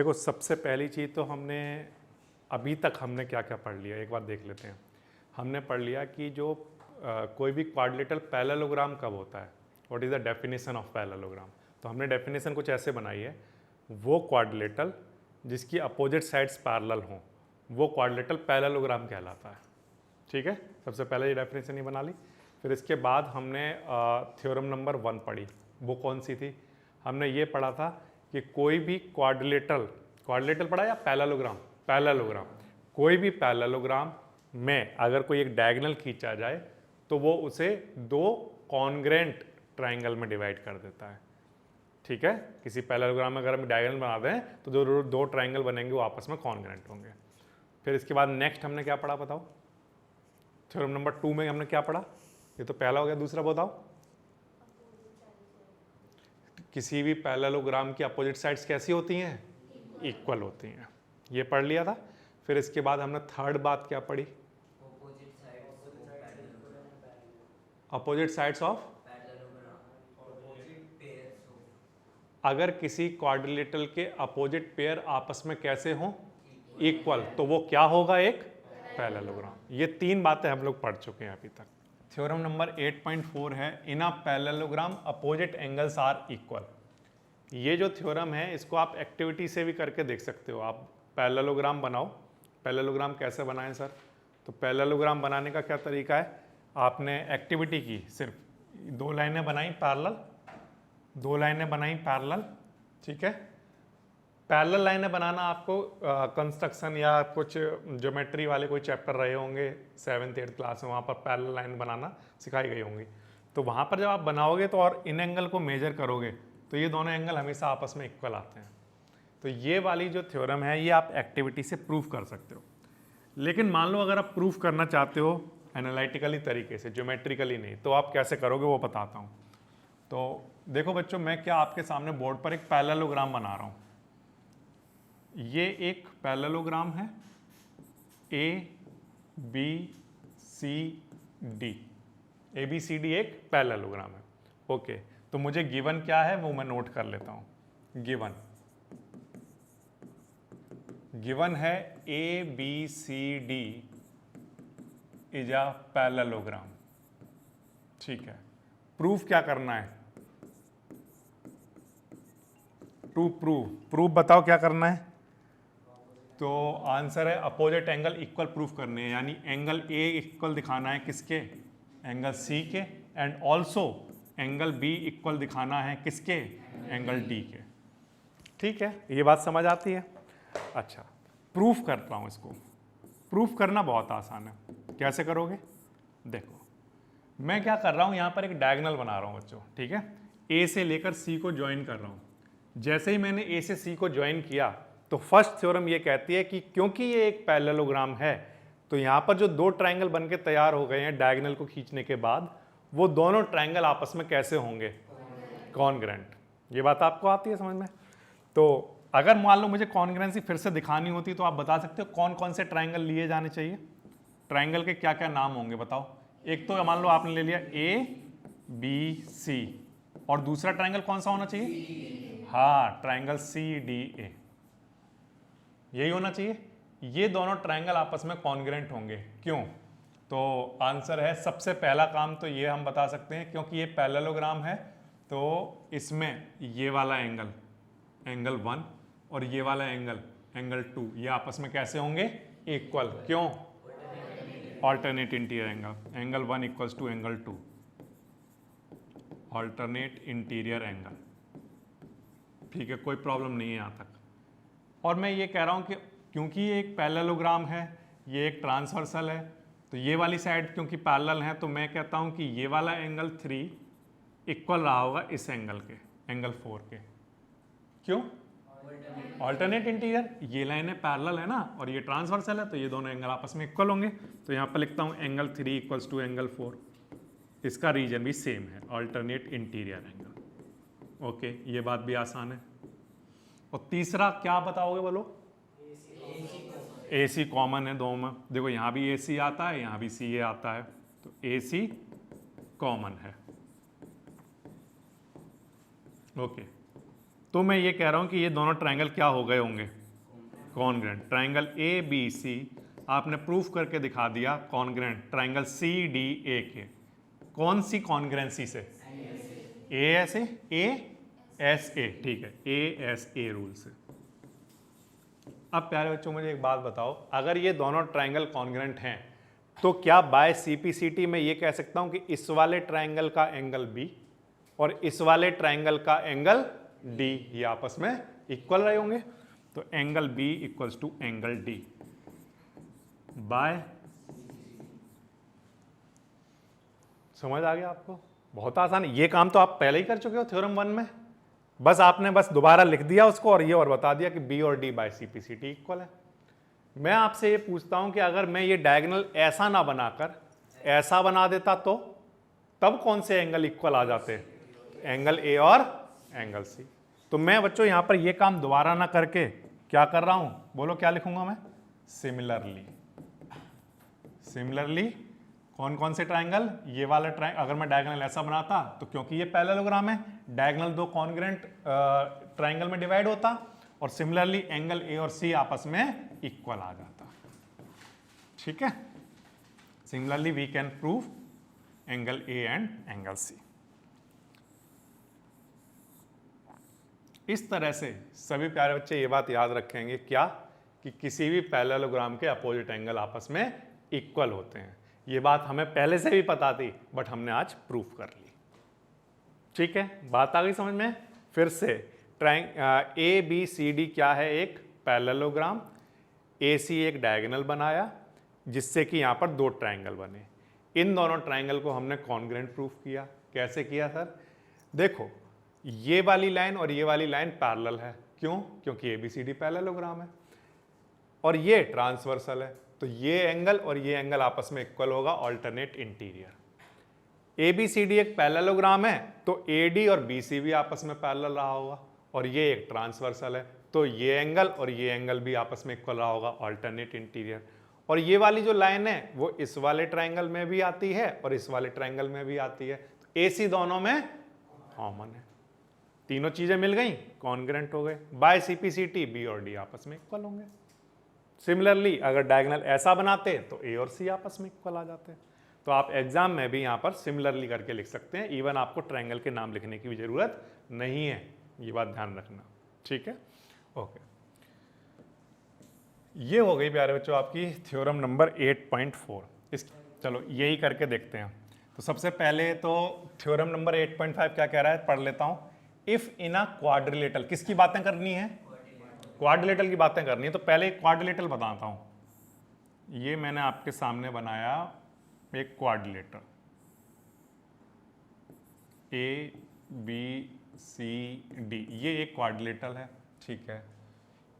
देखो, सबसे पहली चीज़ तो हमने अभी तक हमने क्या क्या पढ़ लिया एक बार देख लेते हैं। हमने पढ़ लिया कि जो कोई भी क्वाड्रिलेटरल पैरेललोग्राम कब होता है, what is the definition of parallelogram. तो हमने डेफिनेशन कुछ ऐसे बनाई है, वो क्वाड्रिलेटरल जिसकी अपोजिट साइड्स पैरेलल हों वो क्वाड्रिलेटरल पैरेललोग्राम कहलाता है। ठीक है, सबसे पहले ये डेफिनेशन ही बना ली। फिर इसके बाद हमने थ्योरम नंबर 1 पढ़ी। वो कौन सी थी? हमने ये पढ़ा था कि कोई भी क्वाड्रिलेटरल पढ़ा या पैरेललोग्राम, कोई भी पैरेललोग्राम में अगर कोई एक डायगोनल खींचा जाए तो वो उसे दो कॉन्ग्रेंट ट्राइंगल में डिवाइड कर देता है। ठीक है, किसी पैरेललोग्राम में अगर हम डायगोनल बना दें तो जो दो ट्राइंगल बनेंगे वो आपस में कॉन्ग्रेंट होंगे। फिर इसके बाद नेक्स्ट हमने क्या पढ़ा बताओ? थ्योरम नंबर 2 में हमने क्या पढ़ा? ये तो पहला हो गया, दूसरा बताओ। किसी भी पैरेललोग्राम की अपोजिट साइड्स कैसी होती हैं? इक्वल होती हैं। ये पढ़ लिया था। फिर इसके बाद हमने थर्ड बात क्या पढ़ी? अपोजिट साइड्स ऑफ, अगर किसी क्वाड्रिलेटरल के अपोजिट पेयर आपस में कैसे हों? इक्वल, तो वो क्या होगा? एक पैरेललोग्राम। ये तीन बातें हम लोग पढ़ चुके हैं अभी तक। थ्योरम नंबर 8.4 है, in a parallelogram opposite angles are equal. ये जो थ्योरम है इसको आप एक्टिविटी से भी करके देख सकते हो। आप पैरेललोग्राम बनाओ। पैरेललोग्राम कैसे बनाएं सर? तो पैरेललोग्राम बनाने का क्या तरीका है? आपने एक्टिविटी की, सिर्फ दो लाइनें बनाई पैरेलल, ठीक है। पैरेलल लाइनें बनाना आपको कंस्ट्रक्शन या कुछ ज्योमेट्री वाले कोई चैप्टर रहे होंगे 7th 8th क्लास में, वहाँ पर पैरेलल लाइन बनाना सिखाई गई होंगी। तो वहाँ पर जब आप बनाओगे तो और इन एंगल को मेजर करोगे तो ये दोनों एंगल हमेशा आपस में इक्वल आते हैं। तो ये वाली जो थ्योरम है ये आप एक्टिविटी से प्रूव कर सकते हो। लेकिन मान लो अगर आप प्रूफ करना चाहते हो एनालिटिकली तरीके से, ज्योमेट्रिकली नहीं, तो आप कैसे करोगे वो बताता हूँ। तो देखो बच्चों, मैं क्या आपके सामने बोर्ड पर एक पैरेललोग्राम बना रहा हूँ। ये एक पैरेललोग्राम है, ABCD एक पैरेललोग्राम है। ओके, तो मुझे गिवन क्या है वो मैं नोट कर लेता हूँ। गिवन है ABCD इज अ पैरेललोग्राम। ठीक है, प्रूफ क्या करना है? प्रूफ बताओ क्या करना है? तो आंसर है अपोजिट एंगल इक्वल प्रूफ करने हैं, यानी एंगल A इक्वल दिखाना है किसके? एंगल C के, and also angle B equal दिखाना है किसके? एंगल D के। ठीक है, ये बात समझ आती है? अच्छा, प्रूफ करता हूँ इसको। प्रूफ करना बहुत आसान है। कैसे करोगे? देखो, मैं क्या कर रहा हूँ, यहाँ पर एक डायगोनल बना रहा हूँ बच्चों। ठीक है, A से लेकर C को ज्वाइन कर रहा हूँ। जैसे ही मैंने A से C को ज्वाइन किया तो फर्स्ट थ्योरम ये कहती है कि क्योंकि ये एक पैरेललोग्राम है तो यहाँ पर जो दो ट्रायंगल बनके तैयार हो गए हैं डायगोनल को खींचने के बाद, वो दोनों ट्रायंगल आपस में कैसे होंगे? कॉन्ग्रेंट। ये बात आपको आती है समझ में? तो अगर मान लो मुझे कॉन्ग्रेंसी फिर से दिखानी होती तो आप बता सकते हो कौन कौन से ट्रायंगल लिए जाने चाहिए? ट्रायंगल के क्या क्या नाम होंगे बताओ? एक तो मान लो आपने ले लिया ABC, और दूसरा ट्रायंगल कौन सा होना चाहिए? हाँ, ट्रायंगल CDA, यही होना चाहिए। ये दोनों ट्रायंगल आपस में कॉन्ग्रेंट होंगे। क्यों? तो आंसर है, सबसे पहला काम तो ये हम बता सकते हैं क्योंकि ये पैरेललोग्राम है तो इसमें ये वाला एंगल 1 और ये वाला एंगल 2 ये आपस में कैसे होंगे? इक्वल। क्यों? Alternate interior angle 1 equals to angle 2, alternate interior angle. ठीक है, कोई प्रॉब्लम नहीं है यहाँ तक। और मैं ये कह रहा हूँ कि क्योंकि ये एक पैरेललोग्राम है, ये एक ट्रांसवर्सल है, तो ये वाली साइड क्योंकि पैरेलल है तो मैं कहता हूँ कि ये वाला एंगल 3 इक्वल रहा होगा इस एंगल के, एंगल 4 के। क्यों? ऑल्टरनेट इंटीरियर, ये लाइनें पैरेलल है ना और ये ट्रांसवर्सल है तो ये दोनों एंगल आपस में इक्वल होंगे। तो यहाँ पर लिखता हूँ एंगल 3 इक्वल्स टू एंगल 4, इसका रीजन भी सेम है, ऑल्टरनेट इंटीरियर एंगल। ओके, ये बात भी आसान है। और तीसरा क्या बताओगे बोलो? AC कॉमन है दोनों में। देखो यहाँ भी AC आता है, यहाँ भी CA आता है, तो AC कॉमन है। ओके, तो मैं ये कह रहा हूं कि ये दोनों ट्रायंगल क्या हो गए होंगे, congruent. Triangle A B C आपने प्रूफ करके दिखा दिया congruent triangle C D A के। कौन सी कॉन्ग्रुएंसी से, ए एस ए, ठीक है, ए एस ए रूल से। अब प्यारे बच्चों मुझे एक बात बताओ, अगर ये दोनों ट्रायंगल कॉन्ग्रुएंट हैं तो क्या बाय सीपीसीटी में ये कह सकता हूं कि इस वाले ट्रायंगल का एंगल बी और इस वाले ट्रायंगल का एंगल डी ये आपस में इक्वल रहे होंगे? तो angle B equals to angle D by, समझ आ गया आपको? बहुत आसान है, ये काम तो आप पहले ही कर चुके हो थ्योरम 1 में, बस आपने बस दोबारा लिख दिया उसको और ये और बता दिया कि बी और डी बाय सीपीसीटी इक्वल है। मैं आपसे ये पूछता हूं कि अगर मैं ये डायगोनल ऐसा ना बनाकर ऐसा बना देता तो तब कौन से एंगल इक्वल आ जाते? एंगल ए और एंगल सी। तो मैं बच्चों यहां पर ये काम दोबारा ना करके क्या कर रहा हूं, बोलो क्या लिखूंगा मैं? सिमिलरली। सिमिलरली कौन कौन से ट्रायंगल? ये वाला ट्रायंगल अगर मैं डायगोनल ऐसा बनाता तो क्योंकि ये पैरेललोग्राम है, डायगोनल दो कॉन्ग्रुएंट ट्रायंगल में डिवाइड होता और सिमिलरली एंगल ए और सी आपस में इक्वल आ जाता। ठीक है, similarly we can prove angle A and angle C. इस तरह से सभी प्यारे बच्चे ये बात याद रखेंगे क्या, कि किसी भी पैरेललोग्राम के अपोजिट एंगल आपस में इक्वल होते हैं। ये बात हमें पहले से भी पता थी बट हमने आज प्रूफ कर ली। ठीक है, बात आ गई समझ में? फिर से ए बी सी डी क्या है? एक पैरेललोग्राम। ए सी एक डायगोनल बनाया जिससे कि यहां पर दो ट्रायंगल बने। इन दोनों ट्रायंगल को हमने कॉन्ग्रुएंट प्रूफ किया। कैसे किया सर? देखो ये वाली लाइन और ये वाली लाइन पैरेलल है, क्यों? क्योंकि A B C D parallelogram है और ये ट्रांसवर्सल है, तो ये एंगल और ये एंगल आपस में इक्वल होगा, alternate interior. A B C D एक पैरेललोग्राम है तो ए डी और बी सी भी आपस में पैरेलल रहा होगा और ये एक ट्रांसवर्सल है तो ये एंगल और ये एंगल भी आपस में इक्वल रहा होगा, ऑल्टरनेट इंटीरियर। और ये वाली जो लाइन है वो इस वाले ट्रायंगल में भी आती है और इस वाले ट्रायंगल में भी आती है, तो ए सी दोनों में कॉमन है। तीनों चीजें मिल गई, कॉन्ग्रुएंट हो गए। बाय सीपीसीटी बी और डी आपस में इक्वल होंगे। सिमिलरली अगर डायगोनल ऐसा बनाते तो ए और सी आपस में इक्वल आ जाते। तो आप एग्जाम में भी यहां पर सिमिलरली करके लिख सकते हैं, इवन आपको ट्रायंगल के नाम लिखने की भी जरूरत नहीं है, ये बात ध्यान रखना। ठीक है, ओके। ये हो गई प्यारे बच्चों आपकी थ्योरम नंबर 8.4। इस चलो यही करके देखते हैं। तो सबसे पहले तो थ्योरम नंबर 8.5 क्या कह रहा है, पढ़ लेता हूं। इफ इन अ क्वाड्रिलेटरल, किसकी बातें करनी है? क्वाड्रिलेटरल की बातें करनी है। तो पहले एक क्वाड्रिलेटरल बताता हूं। ये मैंने आपके सामने बनाया एक quadrilateral, A B C D, ये एक क्वाड्रिलेटरल है। ठीक है,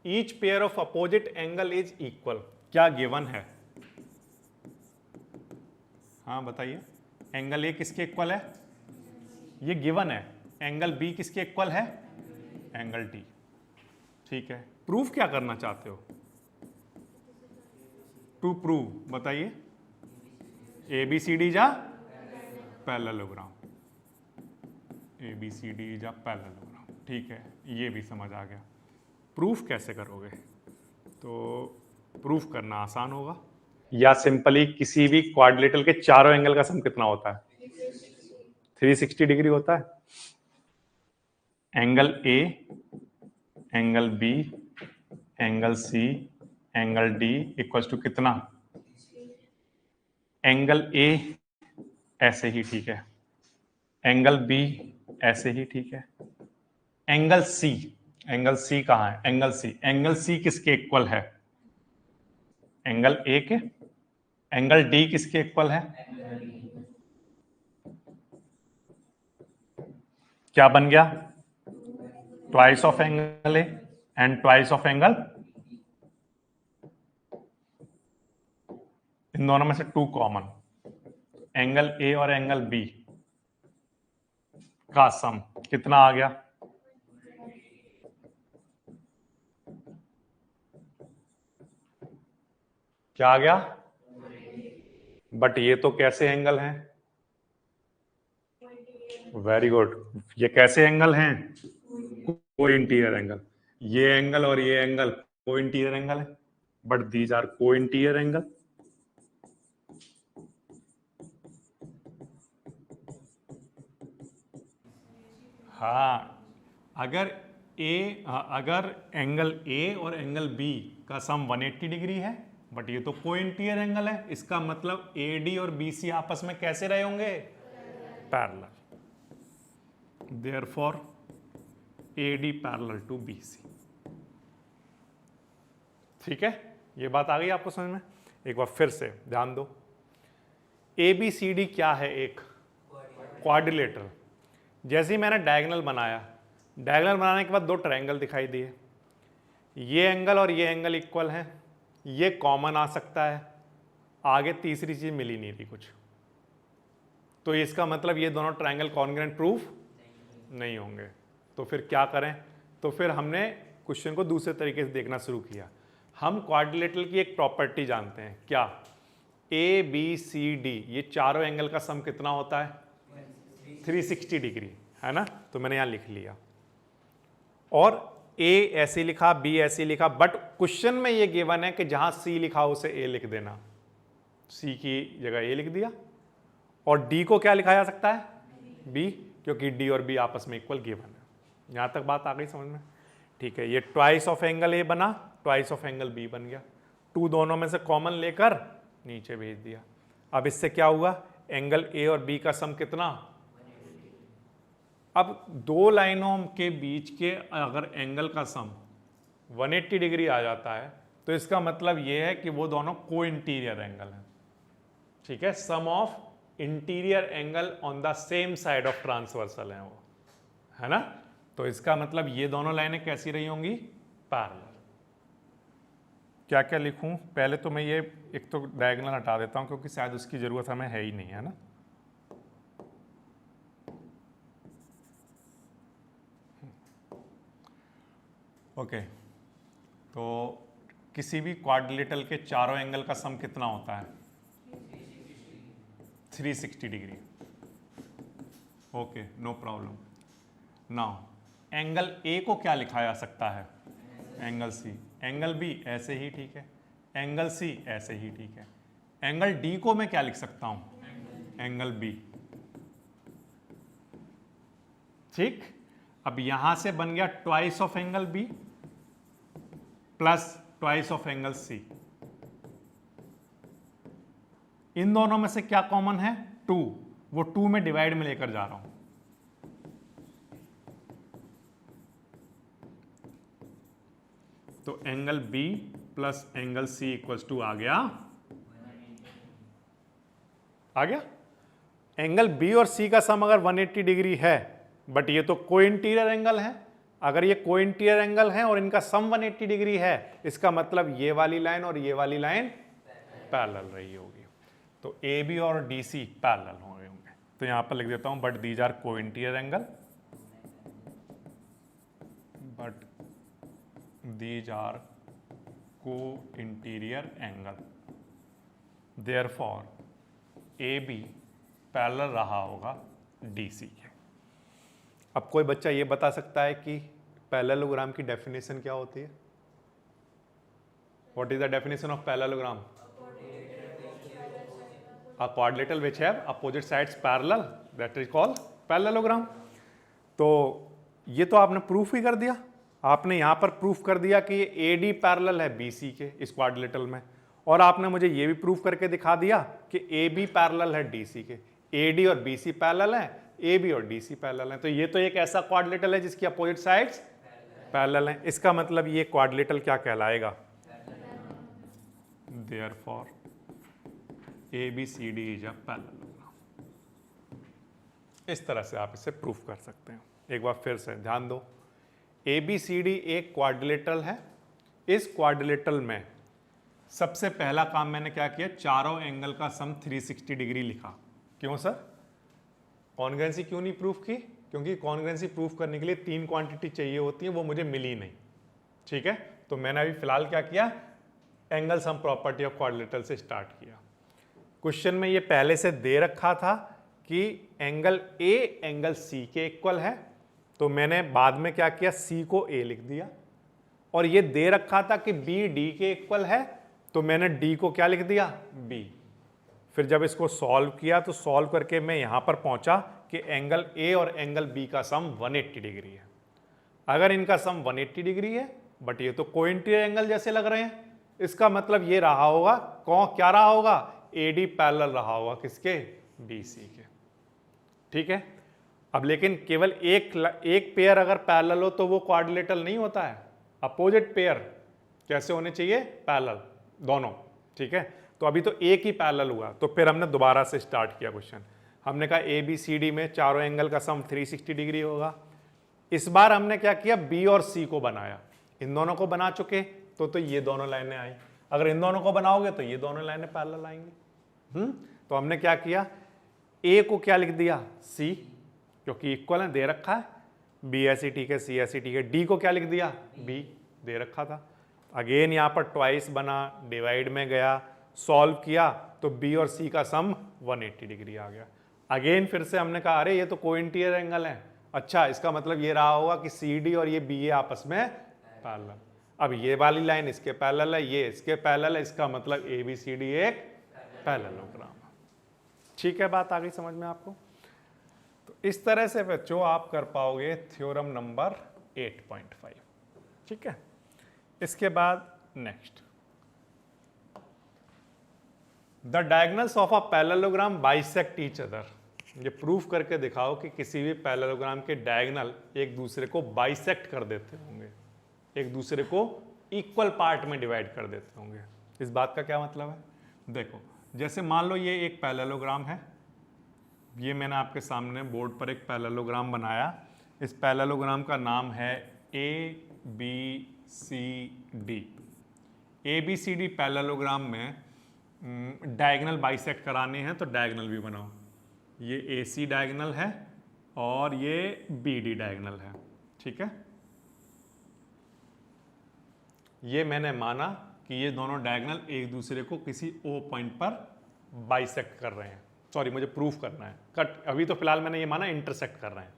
each pair of opposite angle is equal, क्या गिवन है? हाँ बताइए, एंगल ए किसके इक्वल है? ये गिवन है। एंगल बी किसके इक्वल है? Angle D. ठीक है, प्रूफ क्या करना चाहते हो? टू प्रूव, बताइए। ए बी सी डी जा parallelogram, A B C D जा पैरेललोग्राम। ठीक है, ये भी समझ आ गया। प्रूफ कैसे करोगे? तो प्रूफ करना आसान होगा, या सिंपली किसी भी क्वाड्रिलेटरल के चारों एंगल का सम कितना होता है? 360 डिग्री होता है। Angle A, angle B, angle C, angle D equals to कितना? एंगल ए ऐसे ही ठीक है, एंगल बी ऐसे ही ठीक है, एंगल सी, एंगल सी कहां है? एंगल सी किसके इक्वल है? एंगल ए के। एंगल डी किसके इक्वल है? क्या बन गया? Twice of angle A and twice of angle, इन दोनों में से टू कॉमन, एंगल ए और एंगल बी का सम कितना आ गया? क्या आ गया? बट ये तो कैसे एंगल हैं? वेरी गुड, ये कैसे एंगल हैं? को इंटीरियर एंगल, ये एंगल और ये एंगल को इंटीरियर एंगल है, but these are co-interior angle. हाँ, अगर एंगल ए और एंगल बी का सम 180 डिग्री है, बट ये तो को इंटीरियर एंगल है, इसका मतलब ए डी और बी सी आपस में कैसे रहे होंगे? Parallel. Therefore A D parallel to B C. ठीक है, ये बात आ गई आपको समझ में? एक बार फिर से ध्यान दो, ए बी सी डी क्या है? एक क्वाड्रिलेटरल। जैसे ही मैंने डायगोनल बनाया, डायगोनल बनाने के बाद दो ट्रायंगल दिखाई दिए, ये एंगल और ये एंगल इक्वल है, ये कॉमन आ सकता है, आगे तीसरी चीज मिली नहीं रही कुछ, तो इसका मतलब ये दोनों ट्रायंगल कॉन्ग्रुएंट प्रूफ नहीं होंगे। तो फिर क्या करें? तो फिर हमने क्वेश्चन को दूसरे तरीके से देखना शुरू किया। हम क्वाड्रिलेटरल की एक प्रॉपर्टी जानते हैं, क्या? ए बी सी डी, ये चारों एंगल का सम कितना होता है? 360 डिग्री, है ना? तो मैंने यहां लिख लिया, और ए ऐसे लिखा, बी ऐसे लिखा, बट क्वेश्चन में ये गिवन है कि जहां सी लिखा उसे ए लिख देना, सी की जगह ए लिख दिया, और डी को क्या लिखा जा सकता है? बी, क्योंकि डी और बी आपस में इक्वल गिवन है। यहां तक बात आ गई समझ में? ठीक है, ये ट्वाइस ऑफ एंगल ए बना, ट्वाइस ऑफ एंगल बी बन गया, टू दोनों में से कॉमन लेकर नीचे भेज दिया। अब इससे क्या हुआ? एंगल ए और बी का सम कितना? अब दो लाइनों के बीच के अगर एंगल का सम 180 डिग्री आ जाता है, तो इसका मतलब यह है कि वो दोनों को इंटीरियर एंगल हैं। ठीक है, sum of interior angle on the same side of transversal है वो, है ना? तो इसका मतलब ये दोनों लाइनें कैसी रही होंगी? पैरेलल। क्या क्या लिखूं? पहले तो मैं ये एक तो डायगोनल हटा देता हूं, क्योंकि शायद उसकी जरूरत हमें है ही नहीं, है ना? ओके, तो किसी भी क्वाड्रिलेटरल के चारों एंगल का सम कितना होता है? 360 degree. Okay, no problem. Now angle A को क्या लिखा जा सकता है? Angle C. एंगल बी ऐसे ही ठीक है, एंगल सी ऐसे ही ठीक है। एंगल डी को मैं क्या लिख सकता हूं? Angle B. ठीक, अब यहां से बन गया twice of angle B plus twice of angle C. इन दोनों में से क्या कॉमन है? 2, वो 2 में डिवाइड में लेकर जा रहा हूं। तो angle B plus angle C equals to आ गया, आ गया। एंगल बी और सी का सम अगर 180 डिग्री है, बट ये तो को इंटीरियर एंगल है, अगर ये को इंटीरियर एंगल है और इनका सम 180 डिग्री है, इसका मतलब ये वाली लाइन और ये वाली लाइन पैरेलल रही होगी। तो ए बी और डी सी पैरेलल हो गए होंगे। तो यहां पर लिख देता हूं, but these are co-interior angle, but these are co-interior angle, therefore A B parallel रहा होगा डी सी के। अब कोई बच्चा ये बता सकता है कि पैरेललोग्राम की डेफिनेशन क्या होती है? What is the definition of parallelogram? A quadrilateral which have opposite sides parallel, that is called parallelogram. तो ये तो आपने प्रूफ ही कर दिया, आपने यहां पर प्रूफ कर दिया कि ये ए डी पैरेलल है बी सी के इस क्वाड्रिलेटरल में, और आपने मुझे ये भी प्रूफ करके दिखा दिया कि ए बी पैरेलल है डी सी के। ए डी और बी सी पैरेलल है, ए बी और डी सी पैरेलल है, तो ये तो एक ऐसा क्वाड्रिलेटरल है जिसकी अपोजिट साइड्स पैरेलल हैं। इसका मतलब ये क्वाड्रिलेटरल क्या कहलाएगा? Therefore A B C D is a parallelogram. इस तरह से आप इसे प्रूफ कर सकते हैं। एक बार फिर से ध्यान दो, ए बी सी डी एक क्वाड्रिलेटरल है। इस क्वाड्रिलेटरल में सबसे पहला काम मैंने क्या किया? चारों एंगल का सम 360 डिग्री लिखा। क्यों सर? कॉन्ग्रुएंसी क्यों नहीं प्रूफ की? क्योंकि कॉन्ग्रुएंसी प्रूफ करने के लिए 3 क्वांटिटी चाहिए होती है, वो मुझे मिली नहीं। ठीक है, तो मैंने अभी फिलहाल क्या किया? Angle sum property of quadrilateral से स्टार्ट किया। क्वेश्चन में ये पहले से दे रखा था कि एंगल ए एंगल सी के इक्वल है, तो मैंने बाद में क्या किया, सी को ए लिख दिया, और ये दे रखा था कि बी डी के इक्वल है, तो मैंने डी को क्या लिख दिया, बी। फिर जब इसको सॉल्व किया तो सॉल्व करके मैं यहां पर पहुंचा कि एंगल ए और एंगल बी का सम 180 डिग्री है। अगर इनका सम 180 डिग्री है, बट ये तो कोइंटीरियर एंगल जैसे लग रहे हैं, इसका मतलब ये रहा होगा, क्या रहा होगा, एडी पैरेलल रहा होगा किसके, बीसी के। ठीक है। अब लेकिन केवल एक पेयर अगर पैरेलल हो तो वो क्वाड्रिलेटरल नहीं होता है, अपोजिट पेयर कैसे होने चाहिए, पैरेलल दोनों। ठीक है। तो अभी तो एक ही पैरेलल हुआ, तो फिर हमने दोबारा से स्टार्ट किया क्वेश्चन। हमने कहा ए बी सी डी में चारों एंगल का सम 360 डिग्री होगा। इस बार हमने क्या किया, बी और सी को बनाया। इन दोनों को बना चुके तो ये दोनों लाइनें आई। अगर इन दोनों को बनाओगे तो ये दोनों लाइनें पैरेलल आएंगी। तो हमने क्या किया, ए को क्या लिख दिया, सी, क्योंकि इक्वल है, दे रखा है, बी ऐसी ठीक है, सी ऐसी ठीक है। डी को क्या लिख दिया, बी, दे रखा था। अगेन यहां पर ट्वाइस बना, डिवाइड में गया, सॉल्व किया तो बी और सी का सम 180 डिग्री आ गया। अगेन फिर से हमने कहा अरे ये तो कोइंटीरियर एंगल है, अच्छा इसका मतलब ये रहा होगा कि सी डी और ये बी ए आपस में पैरेलल। अब ये वाली लाइन इसके पैरेलल है, ये इसके पैरेलल है, इसका मतलब ए बी सी डी एक पैरेललोग्राम। ठीक है, बात आ गई समझ में आपको। तो इस तरह से बच्चों आप कर पाओगे थ्योरम नंबर 8.5। ठीक है। इसके बाद next, the diagonals of a parallelogram bisect each other. ये प्रूफ करके दिखाओ कि किसी भी पैरेललोग्राम के डायगोनल एक दूसरे को बाइसेक्ट कर देते होंगे, एक दूसरे को इक्वल पार्ट में डिवाइड कर देते होंगे। इस बात का क्या मतलब है, देखो जैसे मान लो ये एक पैरेललोग्राम है, ये मैंने आपके सामने बोर्ड पर एक पैरेललोग्राम बनाया। इस पैरेललोग्राम का नाम है A B C D. A B C D parallelogram में डायगोनल बाइसेक्ट कराने हैं तो डायगोनल भी बनाओ। ये ए सी डायगोनल है और ये बी डी डायगोनल है। ठीक है। ये मैंने माना कि ये दोनों डायगोनल एक दूसरे को किसी ओ पॉइंट पर बाइसेक्ट कर रहे हैं। सॉरी, मुझे प्रूफ करना है, कट अभी तो फिलहाल मैंने ये माना इंटरसेक्ट कर रहे हैं।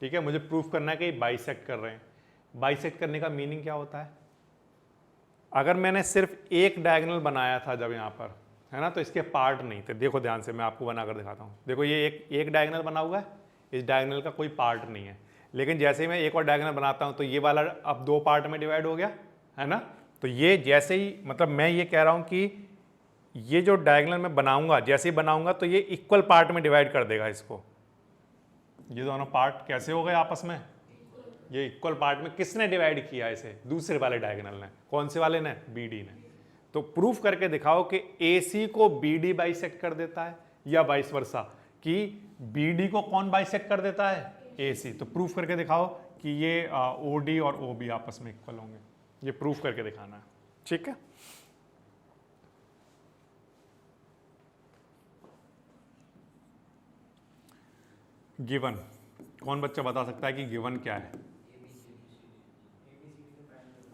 ठीक है, मुझे प्रूफ करना है कि बाइसेक्ट कर रहे हैं। बाइसेक्ट करने का मीनिंग क्या होता है, अगर मैंने सिर्फ एक डायगोनल बनाया था जब यहाँ पर, है ना, तो इसके पार्ट नहीं थे। देखो ध्यान से, मैं आपको बनाकर दिखाता हूँ। देखो ये एक डायगोनल बना हुआ है, इस डायगोनल का कोई पार्ट नहीं है। लेकिन जैसे ही मैं एक और डायगोनल बनाता हूँ तो ये वाला अब दो पार्ट में डिवाइड हो गया, है ना। तो ये जैसे ही, मतलब मैं ये कह रहा हूँ कि ये जो डायगोनल मैं बनाऊंगा, जैसे ही बनाऊंगा तो ये इक्वल पार्ट में डिवाइड कर देगा इसको। ये दोनों पार्ट कैसे हो गए आपस में, ये इक्वल पार्ट में किसने डिवाइड किया इसे, दूसरे वाले डायगोनल ने। कौन से वाले ने, बी डी ने। तो प्रूफ करके दिखाओ कि ए सी को बी डी बाइसेक्ट कर देता है, या वाइस वर्सा कि बी डी को कौन बाइसेक्ट कर देता है, ए सी। तो प्रूफ करके दिखाओ कि ये ओ डी और ओ बी आपस में इक्वल होंगे। ये प्रूफ करके दिखाना है। ठीक है। गिवन, कौन बच्चा बता सकता है कि गिवन क्या है।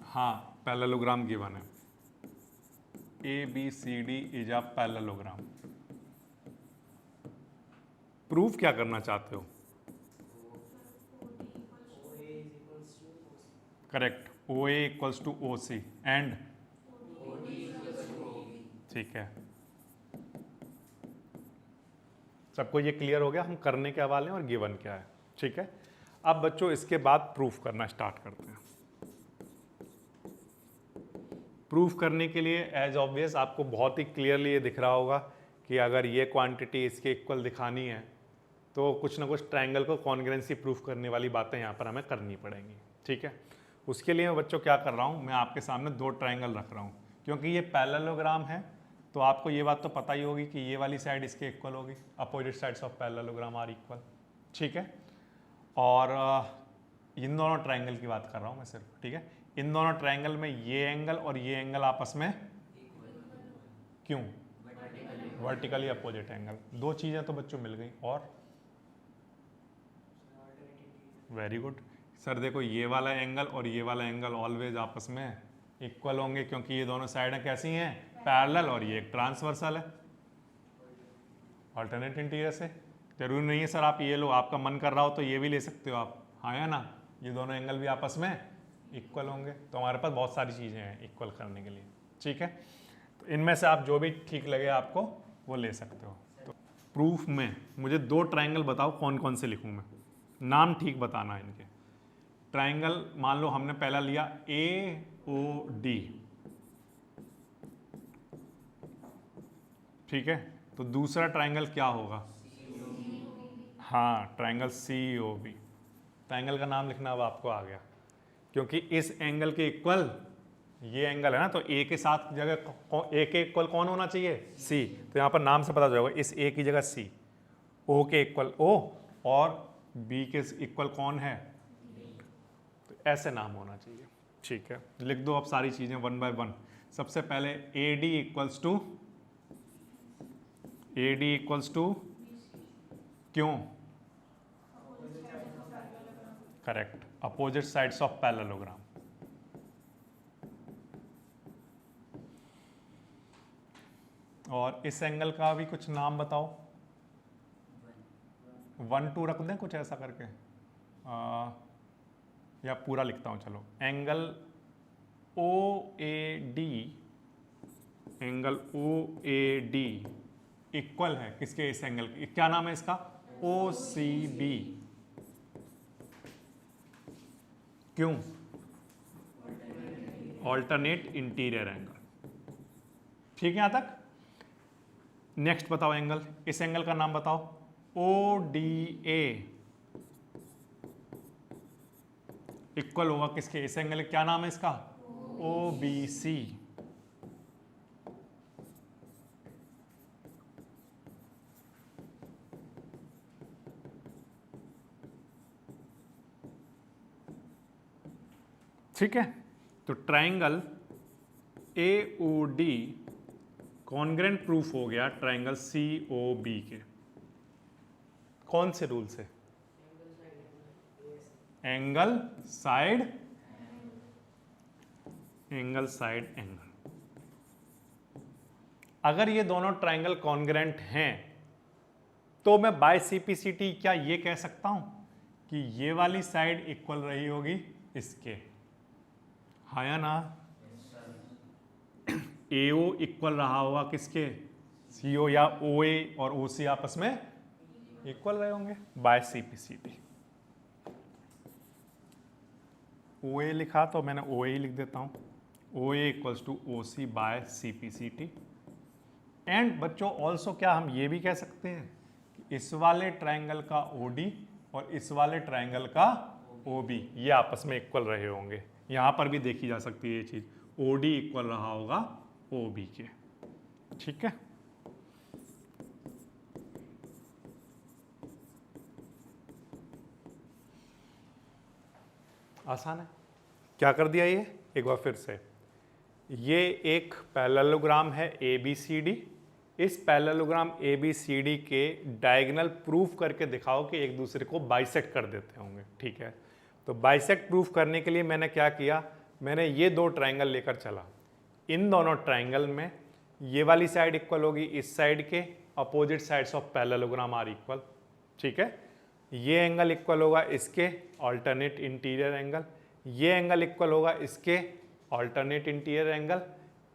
हाँ, पैरेललोग्राम गिवन है, A B C D is a parallelogram. Proof क्या करना चाहते हो, correct, O A equals to O C and, ठीक है। सबको ये क्लियर हो गया हम करने के हवाले हैं और गिवन क्या है। ठीक है। अब बच्चों इसके बाद प्रूफ करना स्टार्ट करते हैं। प्रूफ करने के लिए एज ऑब्वियस आपको बहुत ही क्लियरली ये दिख रहा होगा कि अगर ये क्वांटिटी इसके इक्वल दिखानी है तो कुछ ना कुछ ट्रायंगल को कॉन्ग्रुएंसी प्रूफ करने वाली बातें यहाँ पर हमें करनी पड़ेंगी। ठीक है। उसके लिए मैं बच्चों क्या कर रहा हूँ, मैं आपके सामने दो ट्रायंगल रख रहा हूँ, क्योंकि ये पैरेललोग्राम है तो आपको ये बात तो पता ही होगी कि ये वाली साइड इसके इक्वल होगी, opposite sides of parallelogram are equal. ठीक है। और इन दोनों ट्रायंगल की बात कर रहा हूँ मैं सिर्फ। ठीक है। इन दोनों ट्रायंगल में ये एंगल और ये एंगल आपस में क्यों, वर्टिकली अपोजिट एंगल। दो चीज़ें तो बच्चों मिल गई। और वेरी गुड सर, देखो ये वाला एंगल और ये वाला एंगल ऑलवेज आपस में इक्वल होंगे, क्योंकि ये दोनों साइडें कैसी हैं, पैरेलल, और ये एक ट्रांसवर्सल है, अल्टरनेट इंटीरियर से। जरूरी नहीं है सर आप ये लो, आपका मन कर रहा हो तो ये भी ले सकते हो आप। हाँ या ना, ये दोनों एंगल भी आपस में इक्वल होंगे। तो हमारे पास बहुत सारी चीज़ें हैं इक्वल करने के लिए, ठीक है। तो इनमें से आप जो भी ठीक लगे आपको वो ले सकते हो। तो प्रूफ में मुझे 2 ट्राइंगल बताओ, कौन कौन से लिखूँ मैं, नाम ठीक बताना है इनके। ट्राइंगल मान लो हमने पहला लिया AOD, ठीक है। तो दूसरा ट्राइंगल क्या होगा? हाँ, ट्राइंगल COB। ट्राइंगल का नाम लिखना अब आपको आ गया, क्योंकि इस एंगल के इक्वल ये एंगल है ना, तो A के साथ जगह A के इक्वल कौन होना चाहिए? C। तो यहाँ पर नाम से पता चलेगा, इस A की जगह C, O के इक्वल O और B के इक्वल कौन है? तो ऐसे नाम होना चाहिए, ठीक है। लिख दो अब सारी चीज़ें 1 बाय 1। सबसे पहले AD इक्वल्स टू क्यों? Correct, opposite sides of parallelogram. और इस एंगल का भी कुछ नाम बताओ। 1 2 रख दें कुछ ऐसा करके, या पूरा लिखता हूं, चलो। एंगल OAD इक्वल है किसके? इस एंगल की क्या नाम है इसका? OCB। क्यों? ऑल्टरनेट इंटीरियर एंगल, ठीक है यहां तक। नेक्स्ट बताओ एंगल, इस एंगल का नाम बताओ। ODA इक्वल होगा किसके? इस एंगल क्या नाम है इसका? OBC। ठीक है, तो ट्राइंगल AOD कॉन्ग्रेंट प्रूफ हो गया ट्राइंगल COB के। कौन से रूल से? Angle side angle. अगर ये दोनों ट्राइंगल कॉन्ग्रेंट हैं तो मैं बाय CPCT क्या ये कह सकता हूं कि ये वाली साइड इक्वल रही होगी इसके? हाँ या ना? AO इक्वल रहा होगा किसके? CO, या OA और OC आपस में इक्वल रहे होंगे बाय CPCT। OA लिखा तो मैंने OA ही लिख देता हूं, OA equals to OC by CPCT। And बच्चों ऑल्सो क्या हम ये भी कह सकते हैं कि इस वाले ट्राइंगल का OD और इस वाले ट्राइंगल का OB ये आपस में इक्वल रहे होंगे। यहां पर भी देखी जा सकती है ये चीज, OD इक्वल रहा होगा OB के, ठीक है। आसान है। क्या कर दिया ये एक बार फिर से, ये एक पैरेललोग्राम है ABCD। इस पैरेललोग्राम ABCD के डायगोनल प्रूफ करके दिखाओ कि एक दूसरे को बाइसेक्ट कर देते होंगे, ठीक है। तो बाइसेक्ट प्रूफ करने के लिए मैंने क्या किया, मैंने ये 2 ट्राइंगल लेकर चला। इन दोनों ट्राइंगल में ये वाली साइड इक्वल होगी इस साइड के, opposite sides of parallelogram are equal, ठीक है। ये एंगल इक्वल होगा इसके, ऑल्टरनेट इंटीरियर एंगल। ये एंगल इक्वल होगा इसके, alternate interior angle.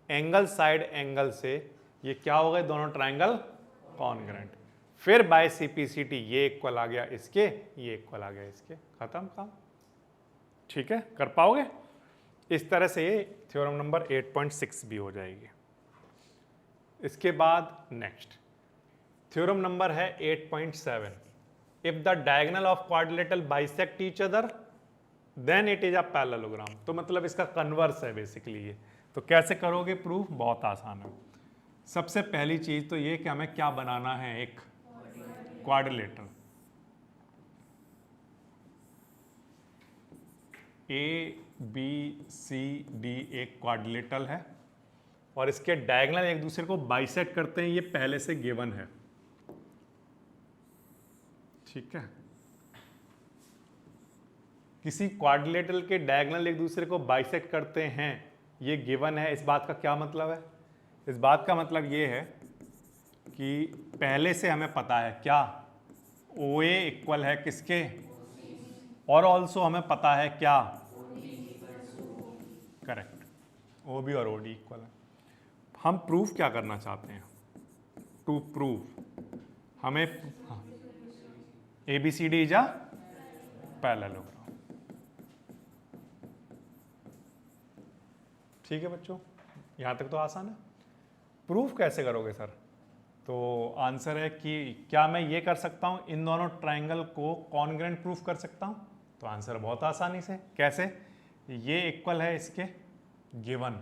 Angle side angle से ये क्या हो गए? दोनों ट्राइंगल कॉन्ग्रेंट। फिर बाय CPCT ये इक्वल आ गया इसके, ये इक्वल आ गया इसके, खत्म काम, ठीक है। कर पाओगे? इस तरह से ये थ्योरम नंबर 8.6 भी हो जाएगी। इसके बाद नेक्स्ट थ्योरम नंबर है 8.7। If the diagonal of quadrilateral bisect each other than it is a parallelogram. तो मतलब इसका कन्वर्स है बेसिकली ये। तो कैसे करोगे प्रूफ? बहुत आसान है। सबसे पहली चीज तो ये कि हमें क्या बनाना है, एक क्वाड्रिलेटरल। ABCD एक क्वाड्रिलेटरल है और इसके डायगोनल एक दूसरे को बाइसेक्ट करते हैं, ये पहले से गिवन है, ठीक है। किसी क्वाड्रिलेटरल के डायगोनल एक दूसरे को बाइसेक्ट करते हैं, ये गिवन है। इस बात का क्या मतलब है? इस बात का मतलब ये है कि पहले से हमें पता है क्या, OA इक्वल है किसके? और ऑल्सो हमें पता है क्या, करेक्ट, ओ बी और ओ डी इक्वल है। हम प्रूफ क्या करना चाहते हैं, टू प्रूव हमें A B C D is a parallelogram. ठीक है बच्चों, यहां तक तो आसान है। प्रूफ कैसे करोगे सर? तो आंसर है कि क्या मैं ये कर सकता हूं, इन दोनों ट्राइंगल को कॉन्ग्रेंट प्रूफ कर सकता हूं? तो आंसर बहुत आसानी से, कैसे? ये इक्वल है इसके गिवन,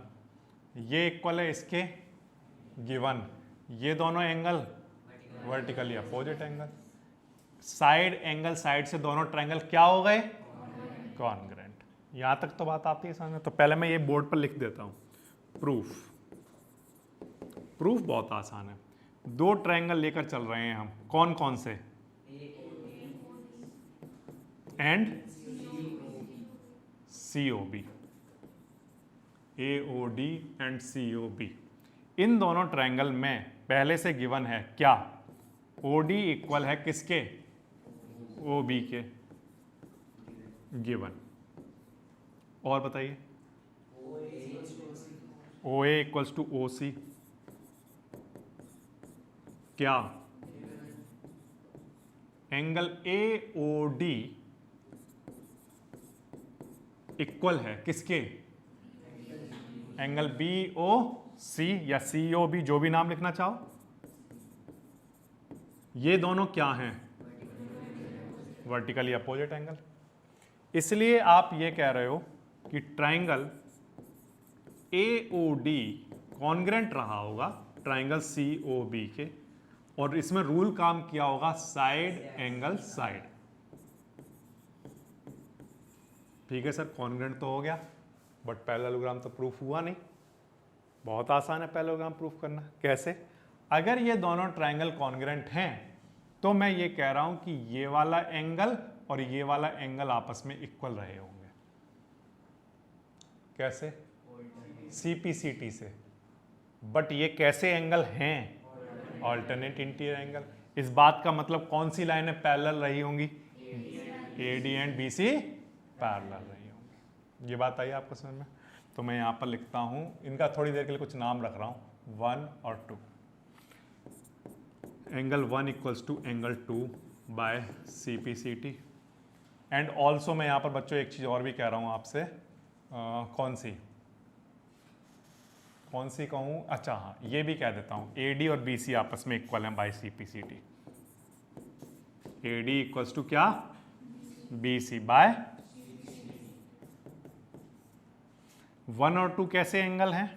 ये इक्वल है इसके गिवन, ये दोनों angle vertically opposite angle, side angle side से दोनों ट्राइंगल क्या हो गए, कॉन्ग्रेंट। यहां तक तो बात आती है समझ। तो पहले मैं ये बोर्ड पर लिख देता हूं, प्रूफ। प्रूफ बहुत आसान है, दो ट्राइंगल लेकर चल रहे हैं हम, कौन कौन से, and C O B, A O D and C O B. इन दोनों ट्राइंगल में पहले से गिवन है क्या, ओ डी इक्वल है किसके, ओ बी के, गिवन। और बताइए, ओ A equals to O C, क्या, angle A O D equal है किसके, एंगल बी ओ सी या सी ओ बी, जो भी नाम लिखना चाहो। ये दोनों क्या हैं, वर्टिकली अपोजिट एंगल। इसलिए आप ये कह रहे हो कि triangle A O D congruent रहा होगा ट्राइंगल सी ओ बी के, और इसमें रूल काम किया होगा साइड एंगल साइड। ठीक है सर, कॉन्ग्रेंट तो हो गया, बट पैरेललोग्राम तो प्रूफ हुआ नहीं। बहुत आसान है पैरेललोग्राम प्रूफ करना। कैसे? अगर ये दोनों ट्राइंगल कॉन्ग्रेंट हैं तो मैं ये कह रहा हूं कि ये वाला एंगल और ये वाला एंगल आपस में इक्वल रहे होंगे। कैसे? सीपीसीटी से। बट ये कैसे एंगल हैं? Alternate interior angle. इस बात का मतलब कौन सी लाइनें पैरेलल रही होंगी? A D and B C parallel रही होंगी। ये बात आई आपको समझ में? तो मैं यहाँ पर लिखता हूँ, इनका थोड़ी देर के लिए कुछ नाम रख रहा हूँ, 1 और 2। Angle 1 equals to angle 2 by C P C T. And also मैं यहाँ पर बच्चों एक चीज़ और भी कह रहा हूँ आपसे, कौन सी कहूँ, अच्छा हाँ, ये भी कह देता हूँ, ए डी और बी सी आपस में इक्वल हैं by C P C T. A D equals to क्या? बी सी बाय 1 और 2 कैसे एंगल हैं?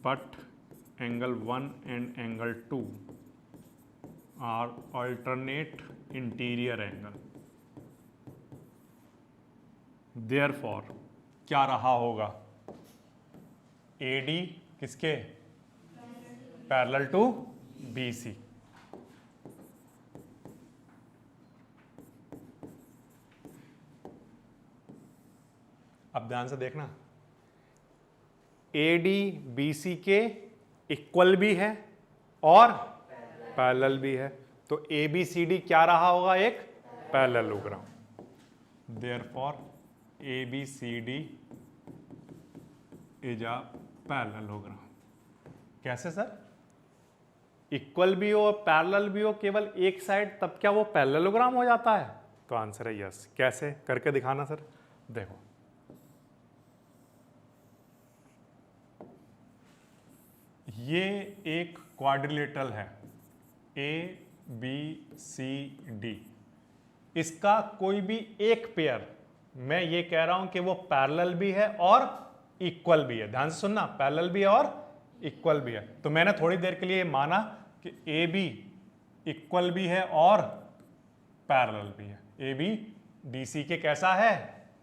But angle 1 and angle 2 are alternate interior angle. Therefore क्या रहा होगा? ए डी किसके? Parallel to B C. अब ध्यान से देखना, ए डी बी सी के इक्वल भी है और पैरेलल भी है, तो ए बी सी डी क्या रहा होगा? एक parallelogram. Therefore A B C D is a parallelogram. कैसे सर? इक्वल भी हो पैरेलल भी हो केवल एक साइड, तब क्या वो पैरेललोग्राम हो जाता है? तो आंसर है यस। कैसे करके दिखाना सर? देखो, ये एक क्वाड्रिलेटरल है, ए बी सी डी। इसका कोई भी एक पेयर, मैं ये कह रहा हूं कि वो पैरेलल भी है और इक्वल भी है। ध्यान से सुनना, पैरेलल भी है और इक्वल भी है। तो मैंने थोड़ी देर के लिए माना कि ए बी इक्वल भी है और पैरेलल भी है। ए बी डी सी के कैसा है?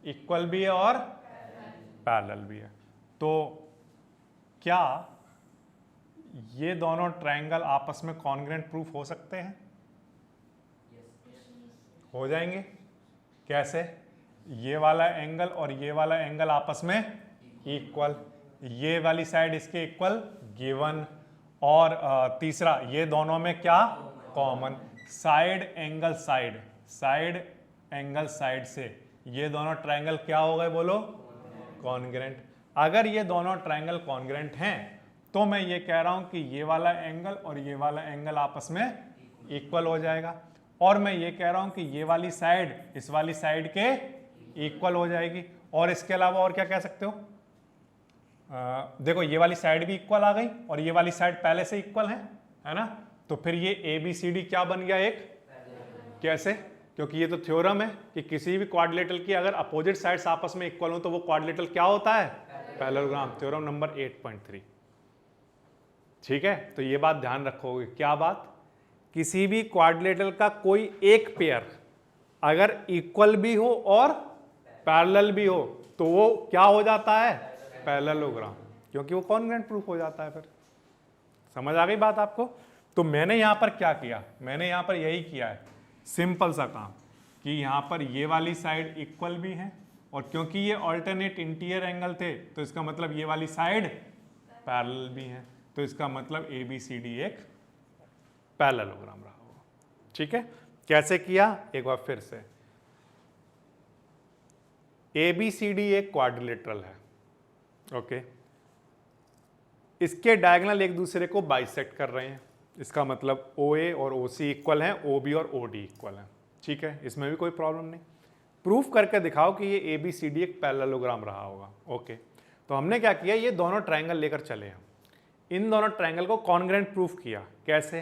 इक्वल भी है और पैरेलल भी है। तो क्या ये दोनों ट्रायंगल आपस में कॉन्ग्रेंट प्रूफ हो सकते हैं? हो जाएंगे। कैसे? ये वाला एंगल और ये वाला एंगल आपस में इक्वल, ये वाली साइड इसके इक्वल गिवन, और तीसरा ये दोनों में क्या? Common. Side angle side, side angle side से, ये दोनों ट्रायंगल क्या हो गए बोलो, कॉन्ग्रेंट। अगर ये दोनों ट्रायंगल कॉन्ग्रेंट हैं तो मैं ये कह रहा हूं कि ये वाला एंगल और ये वाला एंगल आपस में इक्वल हो जाएगा, और मैं ये कह रहा हूं कि ये वाली साइड इस वाली साइड के इक्वल हो जाएगी। और इसके अलावा और क्या कह सकते हो, देखो ये वाली साइड भी इक्वल आ गई और ये वाली साइड पहले से इक्वल है ना, तो फिर ये ABCD क्या बन गया एक, कैसे, क्योंकि ये तो थ्योरम है कि किसी भी क्वाड्रिलेटरल की अगर अपोजिट साइड्स आपस में इक्वल हो तो वो क्वाड्रिलेटरल क्या होता है, पैरेललोग्राम, थ्योरम नंबर 8.3। ठीक है, तो ये बात ध्यान रखोगे। क्या बात, किसी भी क्वाड्रिलेटरल का कोई एक पेयर अगर इक्वल भी हो और पैरेलल भी हो तो वो क्या हो जाता है, पैरेललोग्राम, क्योंकि वो कॉन्ग्रेंट प्रूफ हो जाता है। फिर समझ आ गई बात आपको। तो मैंने यहां पर क्या किया, मैंने यहां पर यही किया है, सिंपल सा काम, कि यहां पर ये वाली साइड इक्वल भी है और क्योंकि ये ऑल्टरनेट इंटीरियर एंगल थे तो इसका मतलब ये वाली साइड पैरेलल भी है, तो इसका मतलब ABCD एक पैरेललोग्राम रहा होगा। ठीक है, कैसे किया एक बार फिर से, ABCD एक क्वाड्रिलेटरल है, ओके, इसके डायगोनल एक दूसरे को बाइसेक्ट कर रहे हैं, इसका मतलब OA और OC इक्वल हैं, OB और OD इक्वल हैं। ठीक है, इसमें भी कोई प्रॉब्लम नहीं, प्रूफ करके दिखाओ कि ये ABCD एक पैरेललोग्राम रहा होगा। ओके, तो हमने क्या किया, ये दोनों ट्रायंगल लेकर चले हम, इन दोनों ट्रायंगल को कॉन्ग्रेंट प्रूफ किया। कैसे,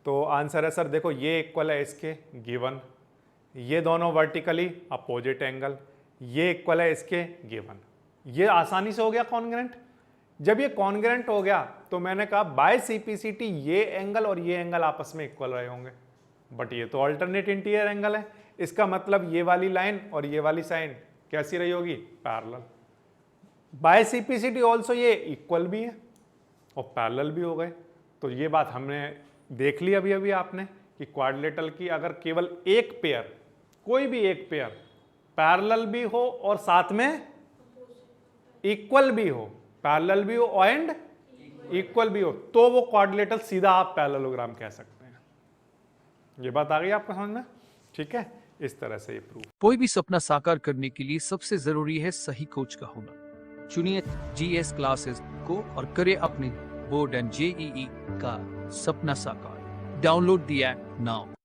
तो आंसर है सर देखो ये इक्वल है इसके गिवन, ये दोनों वर्टिकली अपोजिट एंगल, ये इक्वल है इसके गिवन, ये आसानी से हो गया कॉन्ग्रेंट। जब ये कॉन्ग्रेंट हो गया तो मैंने कहा बाय CPCT ये एंगल और ये एंगल आपस में इक्वल रहे होंगे, बट ये तो अल्टरनेट इंटीरियर एंगल है, इसका मतलब ये वाली लाइन और ये वाली साइन कैसी रही होगी, पैरेलल। बाय CPCT ऑल्सो ये इक्वल भी है और पैरेलल भी हो गए। तो ये बात हमने देख ली अभी अभी आपने कि क्वाड्रिलेटरल की अगर केवल एक पेयर, कोई भी एक पेयर पैरेलल भी हो और साथ में इक्वल भी हो, पैरेलल भी हो एंड इक्वल भी हो, तो वो क्वाड्रिलेटरल सीधा आप पैरेललोग्राम कह सकते हैं। ये बात आ गई आपको समझ में। ठीक है, इस तरह से ये प्रूफ। कोई भी सपना साकार करने के लिए सबसे जरूरी है सही कोच का होना। चुनिए GS क्लासेस को और करें अपने बोर्ड एंड JEE का सपना साकार। Download the app now.